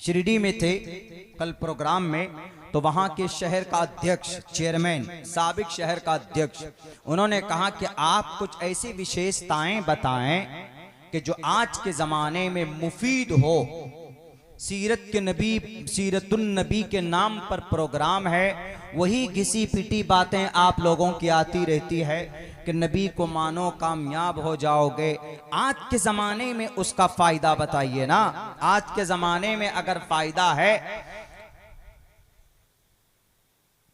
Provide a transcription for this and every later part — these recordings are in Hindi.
शिरडी में थे कल प्रोग्राम में, तो वहाँ के शहर का अध्यक्ष, चेयरमैन, साबिक शहर का अध्यक्ष, उन्होंने कहा कि आप कुछ ऐसी विशेषताएं बताएं कि जो आज के ज़माने में मुफीद हो। सीरत के नबी, सीरतुन नबी के नाम पर प्रोग्राम है, वही घिसी पिटी बातें आप लोगों की आती रहती है कि नबी को मानो कामयाब हो जाओगे। आज के ज़माने में उसका फ़ायदा बताइए ना। आज के ज़माने में अगर फ़ायदा है,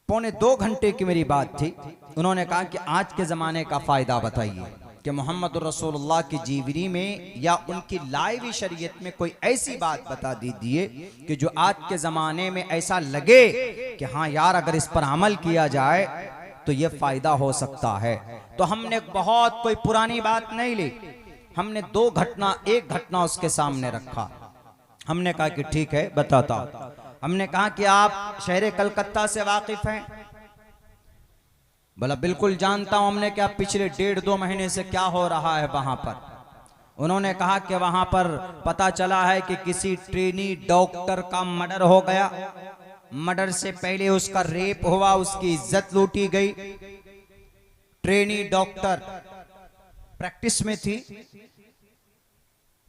1.25 घंटे की मेरी बात थी, उन्होंने कहा कि आज के ज़माने का फ़ायदा बताइए कि मोहम्मद रसूलुल्लाह की जीवनी में या उनकी लाइव शरीयत में कोई ऐसी बात बता दीजिए कि जो आज के ज़माने में ऐसा लगे कि हाँ यार अगर इस पर अमल किया जाए तो ये फ़ायदा हो सकता है। तो हमने बहुत कोई पुरानी बात नहीं ली, हमने एक घटना उसके सामने रखा। हमने कहा कि ठीक है बताता हूं। हमने कहा कि आप शहर कलकत्ता से वाकिफ हैं? बोला बिल्कुल जानता हूं। हमने क्या पिछले 1.5-2 महीने से क्या हो रहा है वहां पर? उन्होंने कहा कि वहां पर पता चला है कि किसी ट्रेनी डॉक्टर का मर्डर हो गया। मर्डर से पहले उसका रेप हुआ, उसकी इज्जत लूटी गई। ट्रेनी डॉक्टर प्रैक्टिस में थी।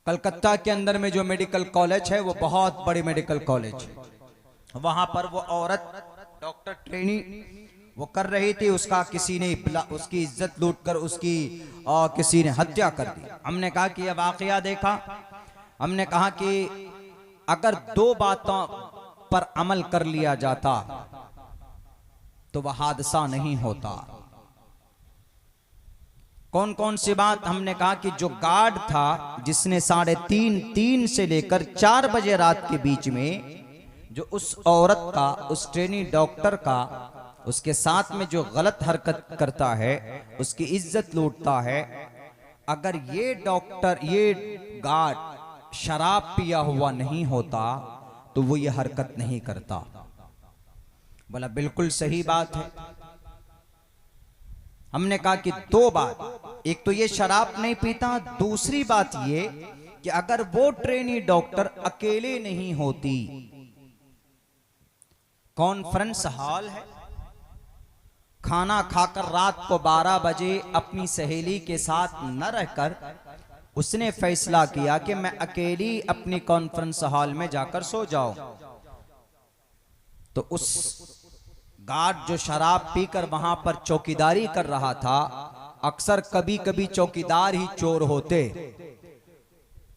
कलकत्ता के अंदर में जो मेडिकल कॉलेज है वो बहुत बड़ी मेडिकल कॉलेज है। वहां पर वो औरत डॉक्टर ट्रेनी वो कर रही थी, उसका किसी ने उसकी इज्जत लूटकर उसकी किसी ने हत्या कर दी। हमने कहा कि यह वाकया देखा। हमने कहा कि अगर 2 बातों पर अमल कर लिया जाता तो वह हादसा नहीं होता। कौन कौन सी बात? हमने कहा कि जो गार्ड था जिसने 3:30 से लेकर 4 बजे रात के बीच में जो उस औरत का, उस ट्रेनी डॉक्टर का, उसके साथ में जो गलत हरकत करता है, उसकी इज्जत लूटता है, अगर ये डॉक्टर, ये गार्ड शराब पिया हुआ नहीं होता तो वो ये हरकत नहीं करता। बोला बिल्कुल सही बात है। हमने कहा कि 2 बात, एक तो ये शराब नहीं पीता, दूसरी बात ये कि अगर वो ट्रेनी डॉक्टर अकेले नहीं होती, कॉन्फ्रेंस हॉल है, खाना खाकर रात को 12 बजे अपनी सहेली के साथ न रहकर उसने फैसला किया कि मैं अकेली अपनी कॉन्फ्रेंस हॉल में जाकर सो जाऊं, तो उस गार्ड जो शराब पीकर वहां पर चौकीदारी कर रहा था, अक्सर कभी कभी चौकीदार ही चोर होते,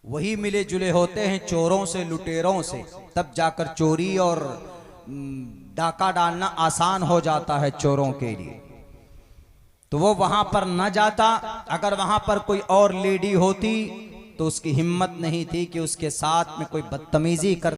वही मिले जुले होते हैं चोरों से, लुटेरों से, तब जाकर चोरी और डाका डालना आसान हो जाता है चोरों के लिए। तो वो वहां पर न जाता। अगर वहां पर कोई और लेडी होती तो उसकी हिम्मत नहीं थी कि उसके साथ में कोई बदतमीजी कर